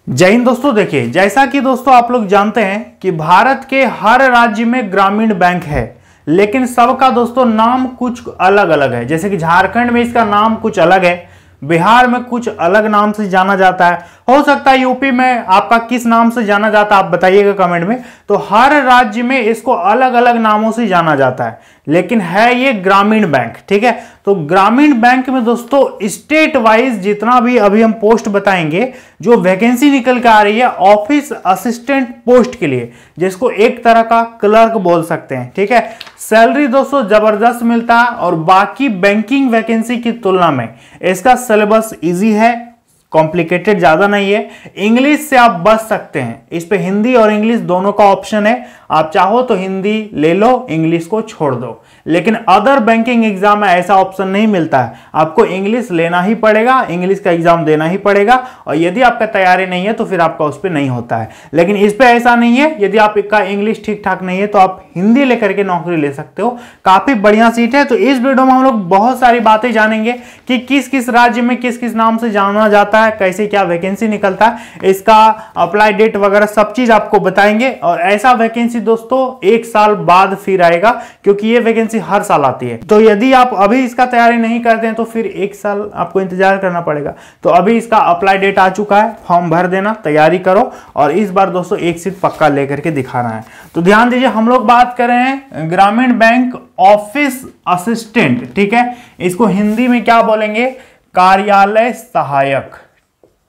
जय हिंद दोस्तों। देखिए, जैसा कि दोस्तों आप लोग जानते हैं कि भारत के हर राज्य में ग्रामीण बैंक है, लेकिन सबका दोस्तों नाम कुछ अलग अलग है। जैसे कि झारखंड में इसका नाम कुछ अलग है, बिहार में कुछ अलग नाम से जाना जाता है, हो सकता है यूपी में आपका किस नाम से जाना जाता है आप बताइएगा कमेंट में। तो हर राज्य में इसको अलग अलग नामों से जाना जाता है, लेकिन है ये ग्रामीण बैंक। ठीक है, तो ग्रामीण बैंक में दोस्तों स्टेट वाइज जितना भी अभी हम पोस्ट बताएंगे, जो वैकेंसी निकल के आ रही है ऑफिस असिस्टेंट पोस्ट के लिए, जिसको एक तरह का क्लर्क बोल सकते हैं। ठीक है, सैलरी दोस्तों जबरदस्त मिलता है और बाकी बैंकिंग वैकेंसी की तुलना में इसका सिलेबस इजी है, कॉम्प्लिकेटेड ज्यादा नहीं है। इंग्लिश से आप बच सकते हैं, इस पे हिंदी और इंग्लिश दोनों का ऑप्शन है। आप चाहो तो हिंदी ले लो, इंग्लिश को छोड़ दो। लेकिन अदर बैंकिंग एग्जाम में ऐसा ऑप्शन नहीं मिलता है, आपको इंग्लिश लेना ही पड़ेगा, इंग्लिश का एग्जाम देना ही पड़ेगा। और यदि आपका तैयारी नहीं है तो फिर आपका उस पर नहीं होता है। लेकिन इस पे ऐसा नहीं है, यदि आपका इंग्लिश ठीक ठाक नहीं है तो आप हिंदी लेकर के नौकरी ले सकते हो। काफी बढ़िया सीट है। तो इस वीडियो में हम लोग बहुत सारी बातें जानेंगे कि किस किस राज्य में किस किस नाम से जाना जाता है, कैसे क्या वैकेंसी निकलता है, इसका अप्लाई डेट वगैरह सब चीज आपको बताएंगे। और ऐसा वैकेंसी दोस्तों एक साल बाद फिर आएगा, क्योंकि ये वैकेंसी हर साल आती है। तो यदि आप अभी इसका तैयारी नहीं करते हैं तो फिर एक साल आपको इंतजार करना पड़ेगा। तो अभी इसका अप्लाई डेट आ चुका है, फॉर्म भर देना, तैयारी करो और इस बार दोस्तों एक सीट पक्का लेकर के दिखाना है। तो ध्यान दीजिए, हम लोग बात कर रहे हैं ग्रामीण बैंक ऑफिस असिस्टेंट। ठीक है, इसको हिंदी में क्या बोलेंगे, कार्यालय सहायक।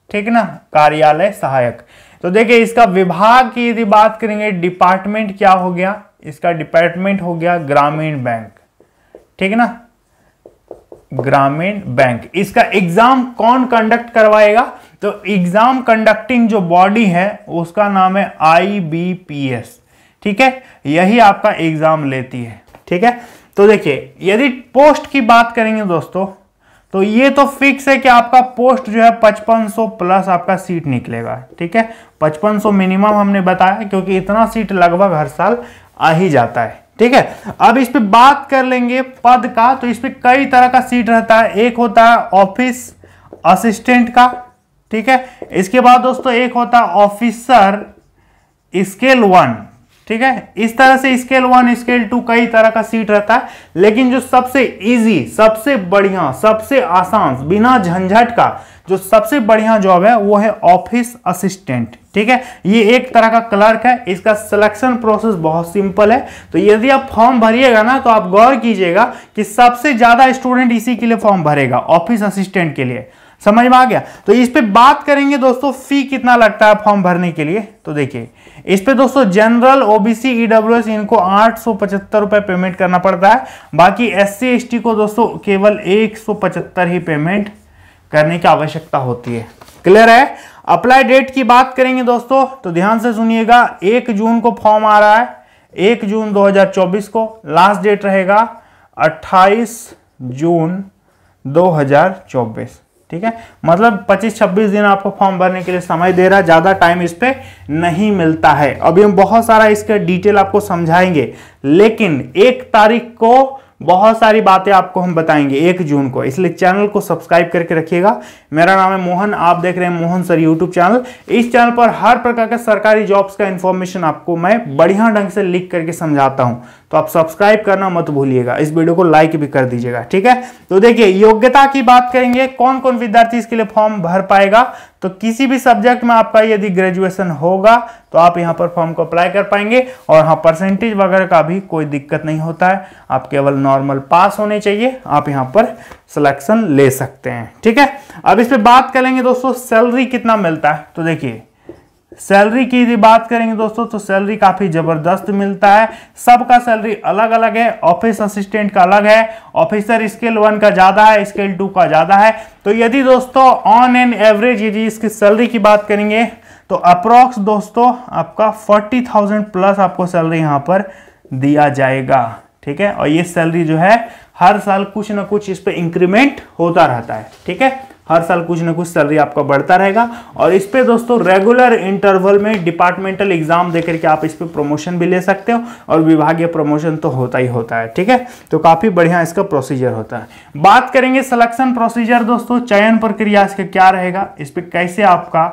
ठीक है ना, कार्यालय सहायक। तो देखिए, इसका विभाग की यदि बात करेंगे, डिपार्टमेंट क्या हो गया, इसका डिपार्टमेंट हो गया ग्रामीण बैंक। ठीक है ना, ग्रामीण बैंक। इसका एग्जाम कौन कंडक्ट करवाएगा, तो एग्जाम कंडक्टिंग जो बॉडी है उसका नाम है IBPS। ठीक है, यही आपका एग्जाम लेती है। ठीक है, तो देखिए, यदि पोस्ट की बात करेंगे दोस्तों, तो ये तो फिक्स है कि आपका पोस्ट जो है 5500 प्लस आपका सीट निकलेगा। ठीक है, 5500 मिनिमम हमने बताया, क्योंकि इतना सीट लगभग हर साल आ ही जाता है। ठीक है, अब इस पे बात कर लेंगे पद का। तो इस पे कई तरह का सीट रहता है। एक होता है ऑफिस असिस्टेंट का। ठीक है, इसके बाद दोस्तों एक होता है ऑफिसर स्केल 1। ठीक है, इस तरह से स्केल 1 स्केल 2 कई तरह का सीट रहता है। लेकिन जो सबसे इजी, सबसे बढ़िया, सबसे आसान, बिना झंझट का जो सबसे बढ़िया जॉब है वो है ऑफिस असिस्टेंट। ठीक है, ये एक तरह का क्लर्क है। इसका सिलेक्शन प्रोसेस बहुत सिंपल है। तो यदि आप फॉर्म भरिएगा ना, तो आप गौर कीजिएगा कि सबसे ज्यादा स्टूडेंट इसी के लिए फॉर्म भरेगा, ऑफिस असिस्टेंट के लिए। समझ में आ गया। तो इस पे बात करेंगे दोस्तों, फी कितना लगता है फॉर्म भरने के लिए। तो देखिए, इस पे दोस्तों जनरल, OBC, EWS इनको 875 रुपए पेमेंट करना पड़ता है। बाकी SC ST को दोस्तों केवल 175 ही पेमेंट करने की आवश्यकता होती है। क्लियर है। अप्लाई डेट की बात करेंगे दोस्तों, तो ध्यान से सुनिएगा। 1 जून को फॉर्म आ रहा है, 1 जून 2024 को। लास्ट डेट रहेगा 28 जून 2024। ठीक है, मतलब 25-26 दिन आपको फॉर्म भरने के लिए समय दे रहा है, ज्यादा टाइम इस पे नहीं मिलता है। अभी हम बहुत सारा इसका डिटेल आपको समझाएंगे, लेकिन 1 तारीख को बहुत सारी बातें आपको हम बताएंगे, 1 जून को। इसलिए चैनल को सब्सक्राइब करके रखिएगा। मेरा नाम है मोहन, आप देख रहे हैं मोहन सर यूट्यूब चैनल। इस चैनल पर हर प्रकार के सरकारी जॉब्स का इंफॉर्मेशन आपको मैं बढ़िया ढंग से लिख करके समझाता हूं। तो आप सब्सक्राइब करना मत भूलिएगा, इस वीडियो को लाइक भी कर दीजिएगा। ठीक है, तो देखिए, योग्यता की बात करेंगे, कौन कौन विद्यार्थी इसके लिए फॉर्म भर पाएगा। तो किसी भी सब्जेक्ट में आपका यदि ग्रेजुएशन होगा तो आप यहां पर फॉर्म को अप्लाई कर पाएंगे। और हाँ, परसेंटेज वगैरह का भी कोई दिक्कत नहीं होता है, आप केवल नॉर्मल पास होने चाहिए, आप यहां पर सिलेक्शन ले सकते हैं। ठीक है, अब इस पे बात करेंगे दोस्तों, सैलरी कितना मिलता है। तो देखिए, सैलरी की यदि बात करेंगे दोस्तों, तो सैलरी काफी जबरदस्त मिलता है। सबका सैलरी अलग अलग है। ऑफिस असिस्टेंट का अलग है, ऑफिसर स्केल 1 का ज्यादा है, स्केल 2 का ज्यादा है। तो यदि दोस्तों ऑन एन एवरेज यदि इसकी सैलरी की बात करेंगे, तो अप्रोक्स दोस्तों आपका 40,000 प्लस आपको सैलरी यहां पर दिया जाएगा। ठीक है, और ये सैलरी जो है हर साल कुछ ना कुछ इस पे इंक्रीमेंट होता रहता है। ठीक है, हर साल कुछ ना कुछ सैलरी आपका बढ़ता रहेगा। और इस पे दोस्तों रेगुलर इंटरवल में डिपार्टमेंटल एग्जाम देकर के आप इस पे प्रमोशन भी ले सकते हो, और विभागीय प्रमोशन तो होता ही होता है। ठीक है, तो काफी बढ़िया इसका प्रोसीजर होता है। बात करेंगे सिलेक्शन प्रोसीजर दोस्तों, चयन प्रक्रिया इसका क्या रहेगा, इस पे कैसे आपका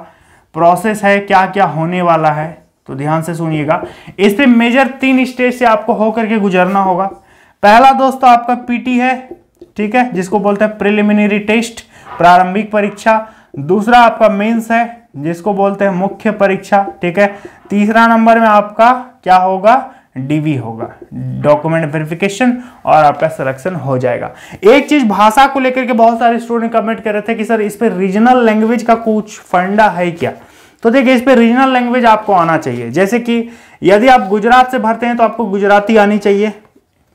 प्रोसेस है, क्या क्या होने वाला है, तो ध्यान से सुनिएगा। इस पे मेजर 3 स्टेज से आपको होकर के गुजरना होगा। पहला दोस्तों आपका पीटी है, ठीक है, जिसको बोलते हैं प्रिलिमिनरी टेस्ट, प्रारंभिक परीक्षा। दूसरा आपका मेंस है, जिसको बोलते हैं मुख्य परीक्षा, ठीक है। तीसरा नंबर में आपका क्या होगा, डीवी होगा, डॉक्यूमेंट वेरिफिकेशन, और आपका सिलेक्शन हो जाएगा। एक चीज भाषा को लेकर के बहुत सारे स्टूडेंट कमेंट कर रहे थे कि सर इस पे रीजनल लैंग्वेज का कुछ फंडा है क्या। तो देखिए, इस पे रीजनल लैंग्वेज आपको आना चाहिए। जैसे कि यदि आप गुजरात से भरते हैं तो आपको गुजराती आनी चाहिए,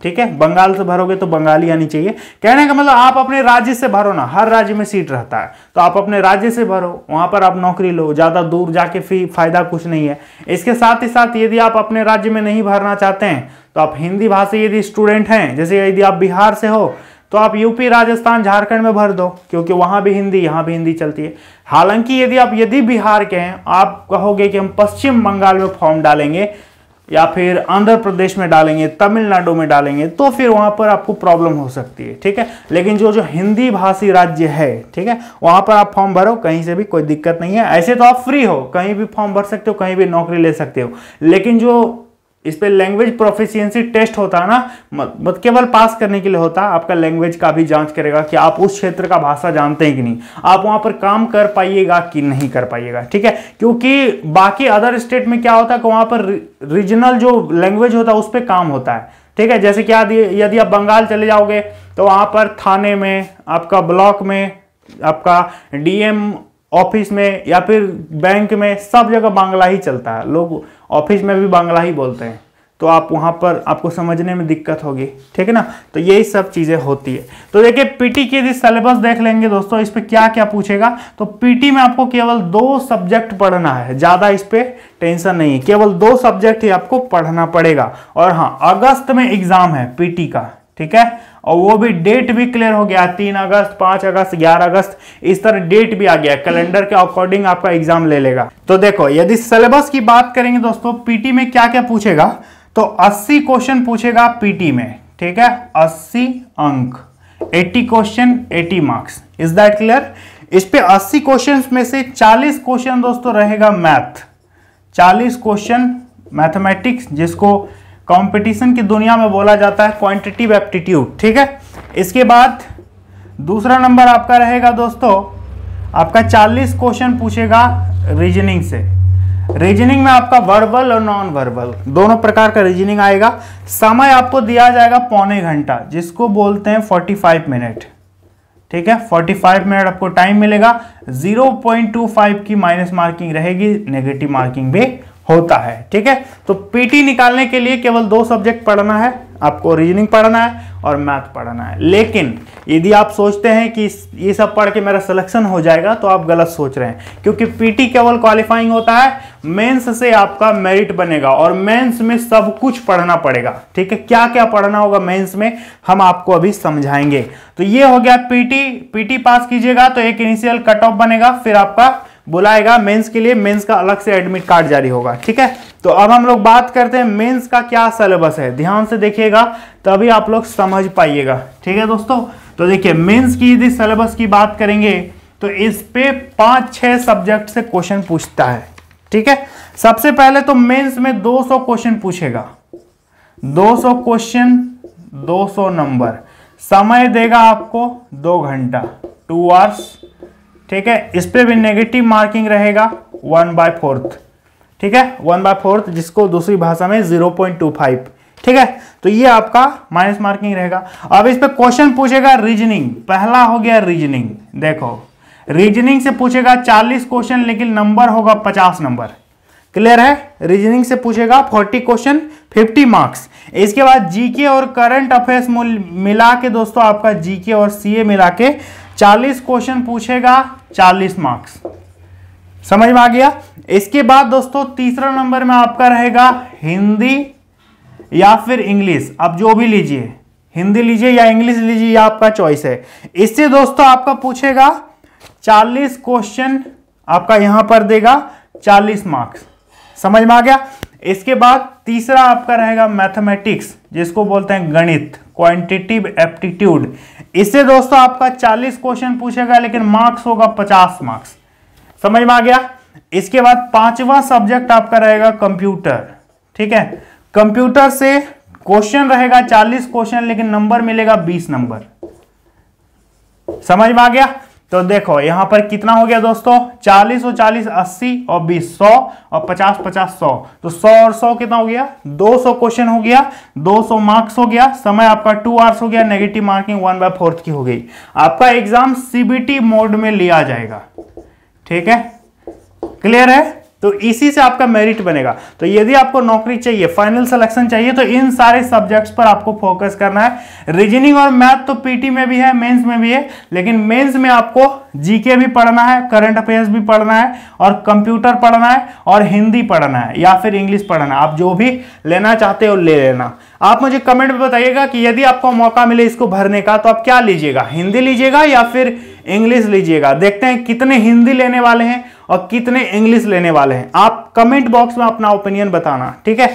ठीक है। बंगाल से भरोगे तो बंगाली आनी चाहिए। कहने का मतलब आप अपने राज्य से भरो ना, हर राज्य में सीट रहता है, तो आप अपने राज्य से भरो, वहां पर आप नौकरी लो, ज्यादा दूर जाके फायदा कुछ नहीं है। इसके साथ ही साथ यदि आप अपने राज्य में नहीं भरना चाहते हैं तो आप हिंदी भाषी यदि स्टूडेंट हैं, जैसे यदि आप बिहार से हो तो आप यूपी, राजस्थान, झारखंड में भर दो, क्योंकि वहां भी हिंदी, यहां भी हिंदी चलती है। हालांकि यदि बिहार के हैं, आप कहोगे कि हम पश्चिम बंगाल में फॉर्म डालेंगे या फिर आंध्र प्रदेश में डालेंगे, तमिलनाडु में डालेंगे, तो फिर वहां पर आपको प्रॉब्लम हो सकती है, ठीक है। लेकिन जो हिंदी भाषी राज्य है, ठीक है, वहां पर आप फॉर्म भरो, कहीं से भी कोई दिक्कत नहीं है। ऐसे तो आप फ्री हो, कहीं भी फॉर्म भर सकते हो, कहीं भी नौकरी ले सकते हो। लेकिन जो इस पे लैंग्वेज प्रोफिशिएंसी टेस्ट होता है ना, मत केवल पास करने के लिए होता है, आपका लैंग्वेज का भी जांच करेगा कि आप उस क्षेत्र का भाषा जानते हैं कि नहीं, आप वहां पर काम कर पाइएगा कि नहीं कर पाइएगा, ठीक है। क्योंकि बाकी अदर स्टेट में क्या होता है कि वहां पर रीजनल जो लैंग्वेज होता है उस पर काम होता है, ठीक है। जैसे कि यदि आप बंगाल चले जाओगे तो वहां पर थाने में, आपका ब्लॉक में, आपका डीएम ऑफिस में या फिर बैंक में, सब जगह बांग्ला ही चलता है, लोग ऑफिस में भी बांग्ला ही बोलते हैं, तो आप वहां पर आपको समझने में दिक्कत होगी, ठीक है ना। तो यही सब चीजें होती है। तो देखिए, पीटी की यदि सिलेबस देख लेंगे दोस्तों, इस पे क्या क्या पूछेगा, तो पीटी में आपको केवल 2 सब्जेक्ट पढ़ना है, ज्यादा इस पे टेंशन नहीं है, केवल 2 सब्जेक्ट ही आपको पढ़ना पड़ेगा। और हाँ, अगस्त में एग्जाम है पीटी का, ठीक है, और वो भी डेट भी क्लियर हो गया, 3 अगस्त, 5 अगस्त, 11 अगस्त, इस तरह डेट भी आ गया, कैलेंडर के अकॉर्डिंग आपका एग्जाम ले लेगा। तो देखो, यदि सिलेबस की बात करेंगे दोस्तों, पीटी में क्या क्या पूछेगा, तो 80 क्वेश्चन पूछेगा पीटी में, ठीक है, 80 अंक, 80 question, 80 marks. Is that clear. इस पे 80 क्वेश्चन में से 40 क्वेश्चन दोस्तों रहेगा मैथ, 40 क्वेश्चन मैथमेटिक्स, जिसको कंपटीशन की दुनिया में बोला जाता है क्वांटिटेटिव एप्टीट्यूड, ठीक है। इसके बाद दूसरा नंबर आपका रहेगा दोस्तों, आपका 40 क्वेश्चन पूछेगा रीजनिंग से। रीजनिंग में आपका वर्बल और नॉन वर्बल दोनों प्रकार का रीजनिंग आएगा। समय आपको दिया जाएगा पौने घंटा, जिसको बोलते हैं 45 मिनट, ठीक है, 45 मिनट आपको टाइम मिलेगा। 0.25 की माइनस मार्किंग रहेगी, नेगेटिव मार्किंग भी होता है, ठीक है। तो पीटी निकालने के लिए केवल 2 सब्जेक्ट पढ़ना है, आपको रीजनिंग पढ़ना है और मैथ पढ़ना है। लेकिन यदि आप सोचते हैं कि ये सब पढ़ के मेरा सिलेक्शन हो जाएगा, तो आप गलत सोच रहे हैं, क्योंकि पीटी केवल क्वालिफाइंग होता है, मेंस से आपका मेरिट बनेगा, और मेंस में सब कुछ पढ़ना पड़ेगा, ठीक है। क्या क्या पढ़ना होगा मेंस में, हम आपको अभी समझाएंगे। तो ये हो गया पीटी पास कीजिएगा तो एक इनिशियल कट ऑफ बनेगा, फिर आपका बुलाएगा मेंस के लिए, मेंस का अलग से एडमिट कार्ड जारी होगा, ठीक है। तो अब हम लोग बात करते हैं मेंस का क्या सिलेबस है, ध्यान से देखिएगा तभी आप लोग समझ पाइएगा, ठीक है दोस्तों। तो देखिए, मेंस की यदि सिलेबस की बात करेंगे तो इस पे 5-6 सब्जेक्ट से क्वेश्चन पूछता है, ठीक है। सबसे पहले तो मेंस में 200 क्वेश्चन पूछेगा, 200 क्वेश्चन, 200 नंबर, समय देगा आपको 2 घंटा, 2 आवर्स, ठीक है। इस पे भी नेगेटिव मार्किंग रहेगा 1/4, ठीक है, 1/4, जिसको दूसरी भाषा में 0.25, ठीक है। तो ये आपका माइनस मार्किंग रहेगा। अब इस पे क्वेश्चन पूछेगा रीजनिंग, पहला हो गया रीजनिंग। देखो, रीजनिंग से पूछेगा 40 क्वेश्चन, लेकिन नंबर होगा 50 नंबर, क्लियर है। रीजनिंग से पूछेगा 40 क्वेश्चन, 50 मार्क्स। इसके बाद जीके और करंट अफेयर्स मिला के दोस्तों, आपका जीके और सीए मिला के 40 क्वेश्चन पूछेगा, 40 मार्क्स, समझ में आ गया। इसके बाद दोस्तों तीसरा नंबर में आपका रहेगा हिंदी या फिर इंग्लिश, आप जो भी लीजिए, हिंदी लीजिए या इंग्लिश लीजिए, ये आपका चॉइस है। इससे दोस्तों आपका पूछेगा 40 क्वेश्चन, आपका यहां पर देगा 40 मार्क्स, समझ में आ गया। इसके बाद तीसरा आपका रहेगा मैथमेटिक्स, जिसको बोलते हैं गणित, क्वांटिटेटिव एप्टीट्यूड। इससे दोस्तों आपका 40 क्वेश्चन पूछेगा, लेकिन मार्क्स होगा 50 मार्क्स, समझ में आ गया। इसके बाद 5वां सब्जेक्ट आपका रहेगा कंप्यूटर। ठीक है, कंप्यूटर से क्वेश्चन रहेगा 40 क्वेश्चन, लेकिन नंबर मिलेगा 20 नंबर। समझ में आ गया? तो देखो यहां पर कितना हो गया दोस्तों, 40 और 40 80 और 20 100 और 50 50 100, तो 100 और 100 कितना हो गया, 200 क्वेश्चन हो गया, 200 मार्क्स हो गया, समय आपका 2 आवर्स हो गया, नेगेटिव मार्किंग 1/4 की हो गई। आपका एग्जाम सीबीटी मोड में लिया जाएगा। ठीक है, क्लियर है? तो इसी से आपका मेरिट बनेगा। तो यदि आपको नौकरी चाहिए, फाइनल सिलेक्शन चाहिए, तो इन सारे सब्जेक्ट्स पर आपको फोकस करना है। रीजनिंग और मैथ तो पीटी में भी है, मेंस में भी है, लेकिन मेंस में आपको जीके भी पढ़ना है, करंट अफेयर्स भी पढ़ना है, और कंप्यूटर पढ़ना है, और हिंदी पढ़ना है, या फिर इंग्लिश पढ़ना है। आप जो भी लेना चाहते हो ले लेना। आप मुझे कमेंट में बताइएगा कि यदि आपको मौका मिले इसको भरने का, तो आप क्या लीजिएगा, हिंदी लीजिएगा या फिर इंग्लिश लीजिएगा। देखते हैं कितने हिंदी लेने वाले हैं और कितने इंग्लिश लेने वाले हैं। आप कमेंट बॉक्स में अपना ओपिनियन बताना। ठीक है,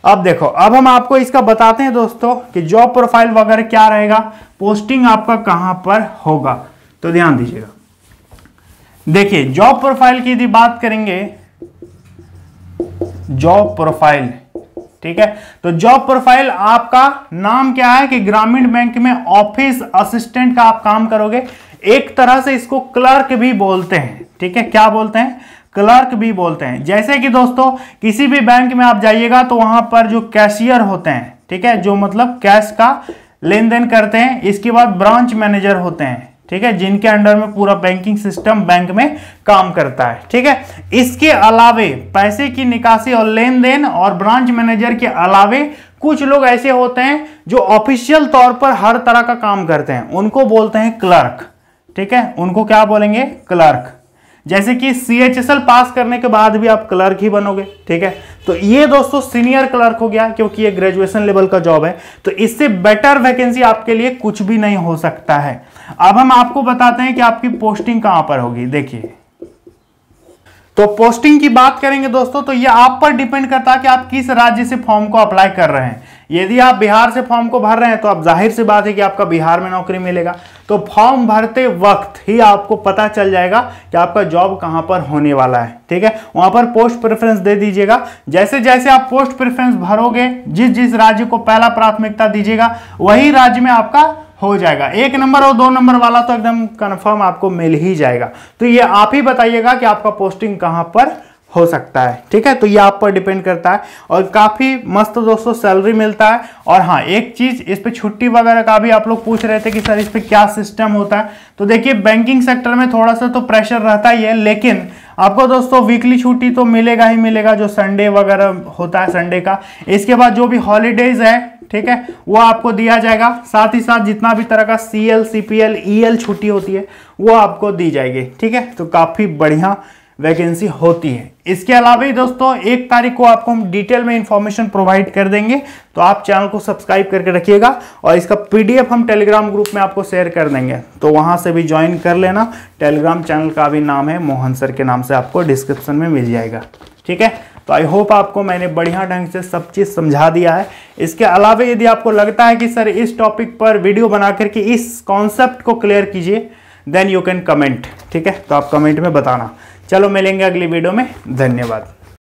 अब देखो, अब हम आपको इसका बताते हैं दोस्तों कि जॉब प्रोफाइल वगैरह क्या रहेगा, पोस्टिंग आपका कहां पर होगा। तो ध्यान दीजिएगा, देखिए जॉब प्रोफाइल की यदि बात करेंगे, जॉब प्रोफाइल, ठीक है, तो जॉब प्रोफाइल आपका नाम क्या है कि ग्रामीण बैंक में ऑफिस असिस्टेंट का आप काम करोगे। एक तरह से इसको क्लर्क भी बोलते हैं। ठीक है, क्या बोलते हैं, क्लर्क भी बोलते हैं। जैसे कि दोस्तों किसी भी बैंक में आप जाइएगा तो वहां पर जो कैशियर होते हैं, ठीक है, जो मतलब कैश का लेन देन करते हैं, इसके बाद ब्रांच मैनेजर होते हैं, ठीक है, जिनके अंडर में पूरा बैंकिंग सिस्टम बैंक में काम करता है। ठीक है, इसके अलावे पैसे की निकासी और लेन देन और ब्रांच मैनेजर के अलावे कुछ लोग ऐसे होते हैं जो ऑफिशियल तौर पर हर तरह का काम करते हैं, उनको बोलते हैं क्लर्क। ठीक है, उनको क्या बोलेंगे, क्लर्क। जैसे कि CHSL पास करने के बाद भी आप क्लर्क ही बनोगे। ठीक है, तो ये दोस्तों सीनियर क्लर्क हो गया, क्योंकि ये ग्रेजुएशन लेवल का जॉब है। तो इससे बेटर वैकेंसी आपके लिए कुछ भी नहीं हो सकता है। अब हम आपको बताते हैं कि आपकी पोस्टिंग कहां पर होगी। देखिए, तो पोस्टिंग की बात करेंगे दोस्तों, तो ये आप पर डिपेंड करता है कि आप किस राज्य से फॉर्म को अप्लाई कर रहे हैं। यदि आप बिहार से फॉर्म को भर रहे हैं तो आप जाहिर सी बात है कि आपका बिहार में नौकरी मिलेगा। तो फॉर्म भरते वक्त ही आपको पता चल जाएगा कि आपका जॉब कहां पर होने वाला है। ठीक है, वहां पर पोस्ट प्रेफरेंस दे दीजिएगा। जैसे जैसे आप पोस्ट प्रेफरेंस भरोगे, जिस जिस राज्य को पहला प्राथमिकता दीजिएगा, वही राज्य में आपका हो जाएगा। 1 नंबर और 2 नंबर वाला तो एकदम कंफर्म आपको मिल ही जाएगा। तो ये आप ही बताइएगा कि आपका पोस्टिंग कहां पर हो सकता है। ठीक है, तो ये आप पर डिपेंड करता है, और काफी मस्त दोस्तों सैलरी मिलता है। और हाँ, एक चीज, इस पे छुट्टी वगैरह का भी आप लोग पूछ रहे थे कि सर इस पे क्या सिस्टम होता है। तो देखिए, बैंकिंग सेक्टर में थोड़ा सा तो प्रेशर रहता ही है, लेकिन आपको दोस्तों वीकली छुट्टी तो मिलेगा ही मिलेगा, जो संडे वगैरह होता है संडे का। इसके बाद जो भी हॉलीडेज है, ठीक है, वो आपको दिया जाएगा। साथ ही साथ जितना भी तरह का CL CPL EL छुट्टी होती है वो आपको दी जाएगी। ठीक है, तो काफी बढ़िया वैकेंसी होती है। इसके अलावा ही दोस्तों 1 तारीख को आपको हम डिटेल में इंफॉर्मेशन प्रोवाइड कर देंगे, तो आप चैनल को सब्सक्राइब करके रखिएगा, और इसका PDF हम टेलीग्राम ग्रुप में आपको शेयर कर देंगे, तो वहां से भी ज्वाइन कर लेना। टेलीग्राम चैनल का भी नाम है मोहन सर के नाम से, आपको डिस्क्रिप्शन में मिल जाएगा। ठीक है, तो आई होप आपको मैंने बढ़िया ढंग से सब चीज़ समझा दिया है। इसके अलावा यदि आपको लगता है कि सर इस टॉपिक पर वीडियो बना करके इस कॉन्सेप्ट को क्लियर कीजिए, देन यू कैन कमेंट। ठीक है, तो आप कमेंट में बताना। चलो मिलेंगे अगली वीडियो में, धन्यवाद।